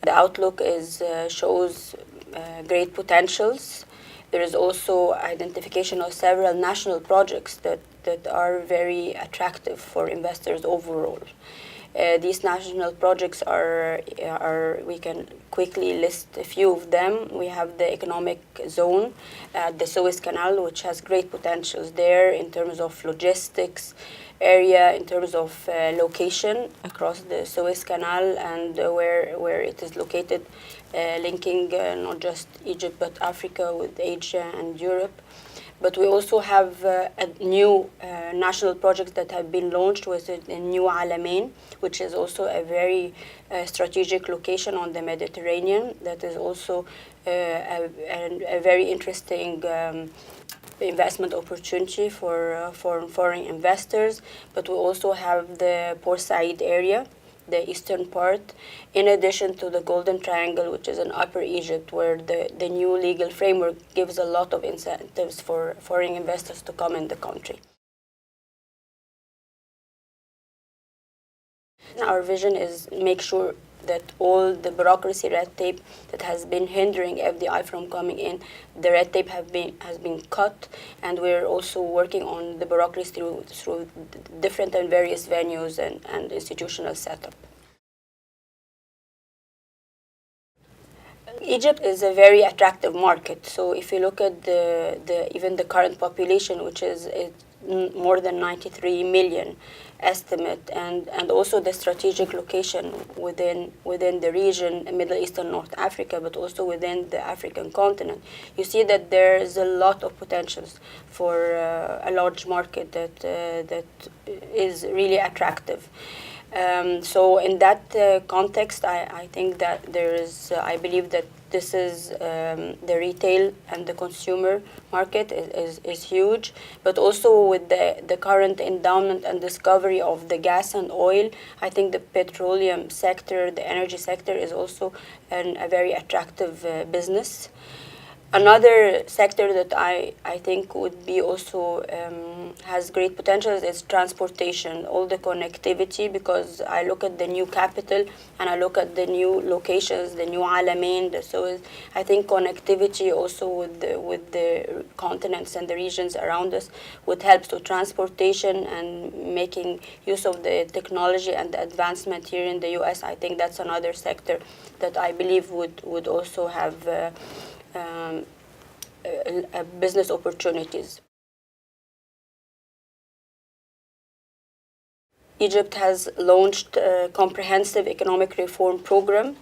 The outlook shows great potentials. There is also identification of several national projects that are very attractive for investors overall. These national projects we can quickly list a few of them. We have the economic zone, the Suez Canal, which has great potentials there in terms of logistics area, in terms of location across the Suez Canal and where it is located, linking not just Egypt but Africa with Asia and Europe. But we also have a new national project that have been launched with the new Alamein, which is also a very strategic location on the Mediterranean. That is also a very interesting investment opportunity for foreign investors. But we also have the Port Said area, the eastern part, in addition to the Golden Triangle, which is in Upper Egypt, where the new legal framework gives a lot of incentives for foreign investors to come in the country. Our vision is make sure that all the bureaucracy red tape that has been hindering FDI from coming in, the red tape has been cut, and we're also working on the bureaucracy through different and various venues and institutional setup. Egypt is a very attractive market. So if you look at even the current population, which is more than 93 million estimate, and also the strategic location within the region, Middle East and North Africa, but also within the African continent, you see that there is a lot of potentials for a large market that is really attractive. So in that context, I think that I believe that this is the retail and the consumer market is huge, but also with the current endowment and discovery of the gas and oil, I think the petroleum sector, the energy sector is also a very attractive business. Another sector that I think would be also has great potential is transportation, all the connectivity, because I look at the new capital and I look at the new locations, the new Alamein. So I think connectivity also with the continents and the regions around us would help to transportation and making use of the technology and the advancement here in the US. I think that's another sector that I believe would also have business opportunities. Egypt has launched a comprehensive economic reform program.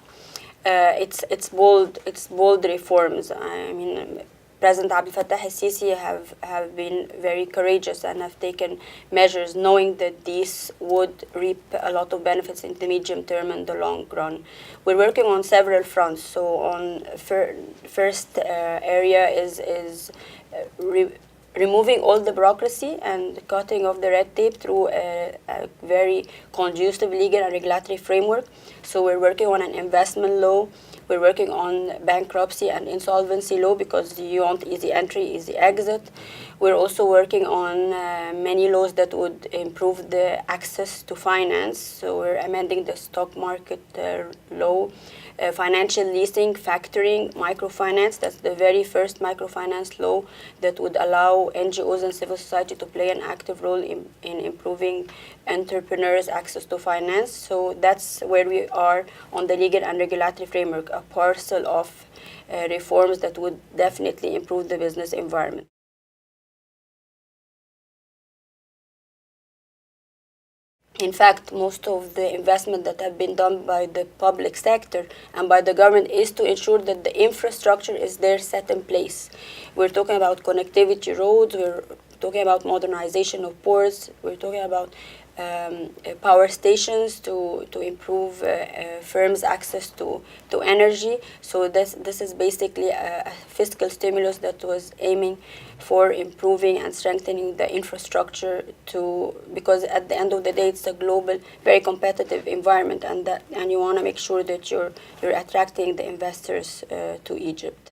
It's bold reforms. I mean, President Abdel Fattah el-Sisi have been very courageous and have taken measures knowing that these would reap a lot of benefits in the medium term and the long run. We're working on several fronts. So on first area is removing all the bureaucracy and cutting off the red tape through a very conducive legal and regulatory framework. So we're working on an investment law. We're working on bankruptcy and insolvency law because you want easy entry, easy exit. We're also working on many laws that would improve the access to finance. So we're amending the stock market law, financial leasing, factoring, microfinance. That's the very first microfinance law that would allow NGOs and civil society to play an active role in improving entrepreneurs' access to finance. So that's where we are on the legal and regulatory framework, a parcel of reforms that would definitely improve the business environment. In fact, most of the investment that have been done by the public sector and by the government is to ensure that the infrastructure is there set in place. We're talking about connectivity roads, we're talking about modernization of ports, we're talking about power stations to improve firms' access to energy. So this is basically a fiscal stimulus that was aiming for improving and strengthening the infrastructure because at the end of the day it's a global, very competitive environment, and you want to make sure that you're attracting the investors to Egypt.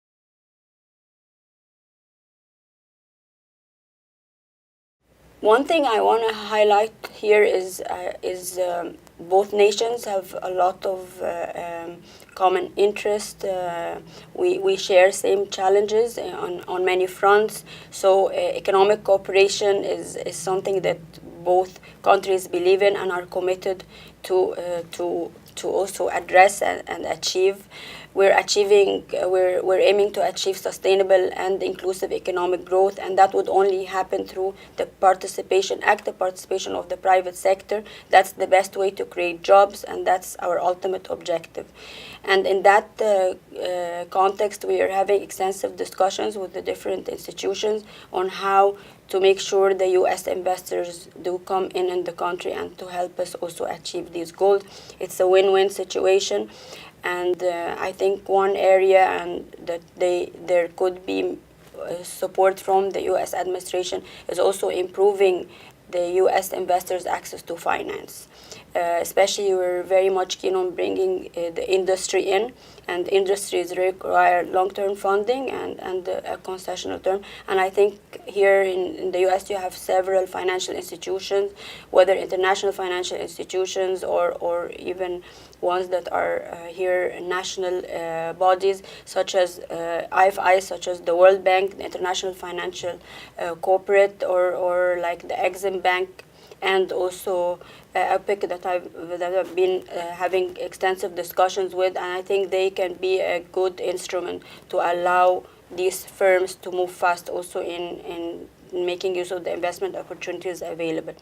One thing I want to highlight here is both nations have a lot of common interest. We share same challenges on many fronts. So economic cooperation is something that both countries believe in and are committed to also address and achieve. We're aiming to achieve sustainable and inclusive economic growth, and that would only happen through the active participation of the private sector. That's the best way to create jobs, and that's our ultimate objective. And in that context, we are having extensive discussions with the different institutions on how to make sure the U.S. investors do come in the country and to help us also achieve these goals. It's a win-win situation, and I think one area and that there could be support from the U.S. administration is also improving the U.S. investors' access to finance. Especially, we're very much keen on bringing the industry in, and industries require long-term funding and a concessional term. And I think here in the U.S. you have several financial institutions, whether international financial institutions or even ones that are here national bodies such as IFI, such as the World Bank, the International Financial Corporate, or like the Exim Bank, and also APIC that I've been having extensive discussions with, and I think they can be a good instrument to allow these firms to move fast also in making use of the investment opportunities available.